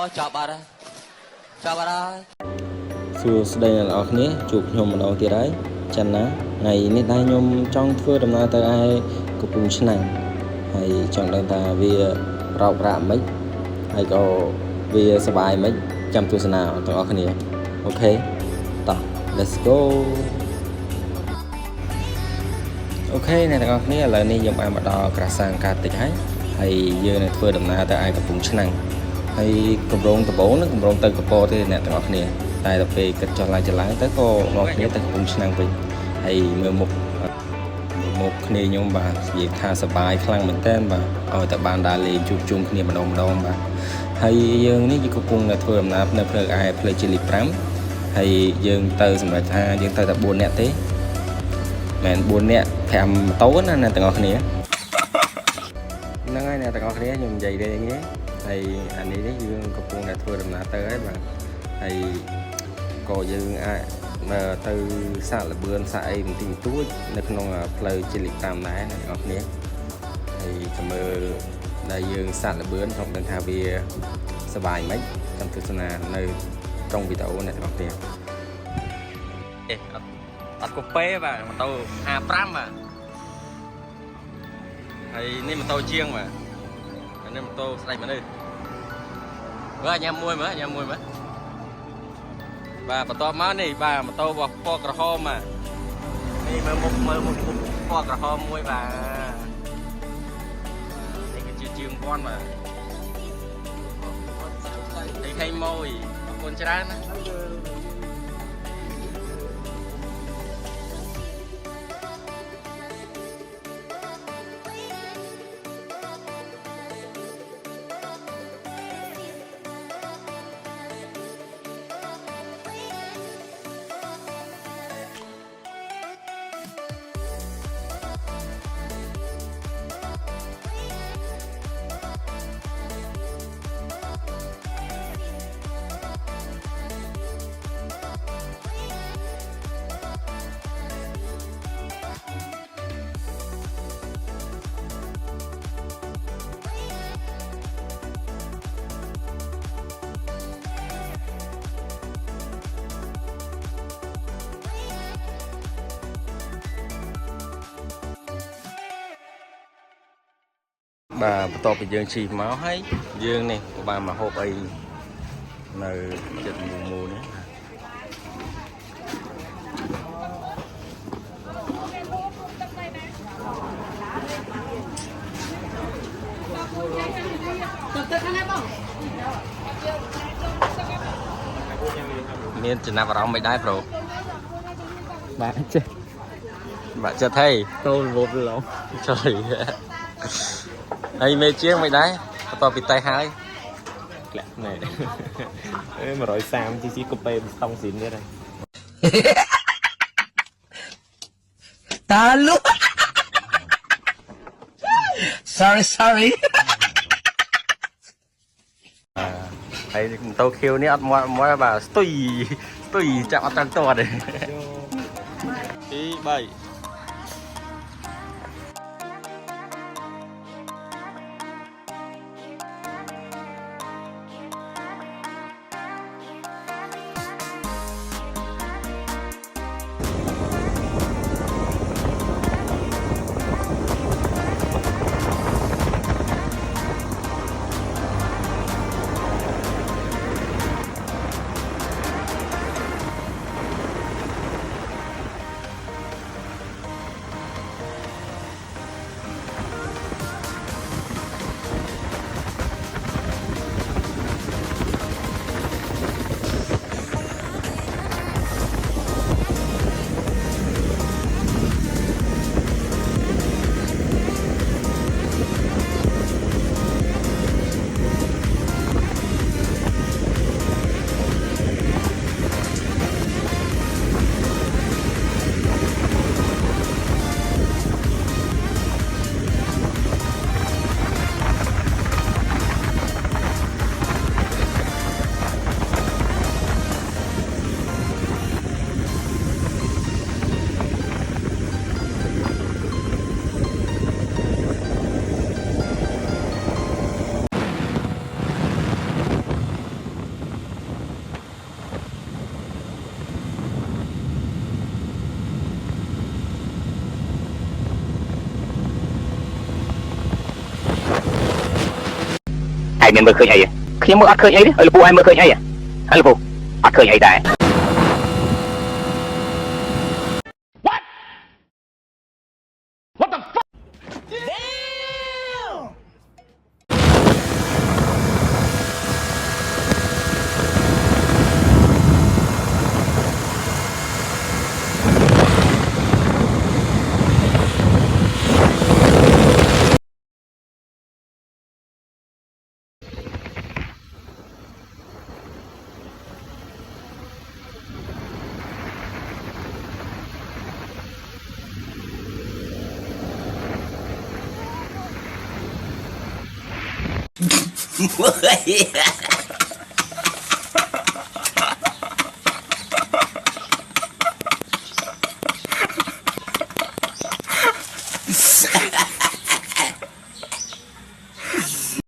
chào bà đây chào bà đây សួស្តីអ្នកនរគ្នាជួបខ្ញុំម្ដងទៀតហើយចាន់ណាថ្ងៃនេះដែរខ្ញុំចង់ធ្វើដំណើរទៅឯកំពង់ឆ្នាំងហើយចង់ដឹងថាវារោគរ៉ាក់មិនហើយក៏វាសុបាយមិនចាំទស្សនាទាំងអស់គ្នាអូខេតោះ let's go អូខេអ្នកទាំងអស់គ្នាឥឡូវនេះយើងបានមកដល់ក្រាសាំងកាតិចហើយយើងនឹងធ្វើដំណើរទៅឯកំពង់ឆ្នាំងហើយកម្រងដំបូងនឹងកម្រងទៅកពតទេអ្នកទាំងអស់គ្នាតែដល់ពេលគិតចុះឡើងទៅក៏នាំគ្នាទៅកំពង់ឆ្នាំងវិញហើយមើលមុខគ្នាខ្ញុំបាទនិយាយថាសប្បាយខ្លាំងមែនតើបាទឲ្យតែបានដើរលេងជួបជុំគ្នាម្ដងបាទហើយយើងនេះកំពុងតែធ្វើដំណើរនៅផ្លូវផ្លូវជាលេខ5ហើយយើងទៅសម្រាប់ថាយើងទៅតែ4នាក់ទេមែន4នាក់5ម៉ូតូណាអ្នកទាំងអស់គ្នាហ្នឹងហើយអ្នកទាំងអស់គ្នាខ្ញុំនិយាយទេនេះហើយអានេះយើងកំពុងតែធ្វើដំណើរទៅហើយបាទហើយក៏យើងអាចទៅសាកល្បឿនសាកអីបន្តិចបន្តួចនៅក្នុងផ្លូវជាលេខ5ដែរអ្នកទាំងអស់គ្នាហើយចាំមើលដែលយើងសាកល្បឿនចង់ដឹងថាវាសុបាយមិនចាំទស្សនានៅក្នុងវីដេអូអ្នកទាំងអស់គ្នាអត់កូប៉េបាទម៉ូតូ55បាទហើយនេះម៉ូតូជាងបាទនេះម៉ូតូស្ដេចមនុស្សបាទញ៉ាំមួយមើលបាទបន្ទាប់មកនេះបាទម៉ូតូរបស់ពណ៌ក្រហមបាទនេះមើលមុខពណ៌ក្រហមមួយបាទនេះគឺជាជាងពាន់បាទនេះថៃមួយអរគុណច្រើនណាបាទបន្ទាប់ពីយើងជិះមកហើយយើងនេះក៏បានមកហូបអីនៅចិត្តមូនេះមានចំណាប់អារម្មណ៍មិនដែរប្រូបាទចេះបាទចិត្តហីតូលវប់ឡងtrờiហើយមេជាងមិនដែរបន្ទាប់ពីតេះហើយធ្លាក់ណែ130 cc កូប៉េស្តង់ស៊ីនទៀតហើយតាលុ sorry ហើយម៉ូតូខៀវនេះអត់មកបាទស្ទុយចាប់អត់តាំងទាត់ទេ2 3 ai miền mưa khơi hay khi mưa ăn khơi hay đấy ở lục ai mưa khơi hay à lục ăn khơi hay đại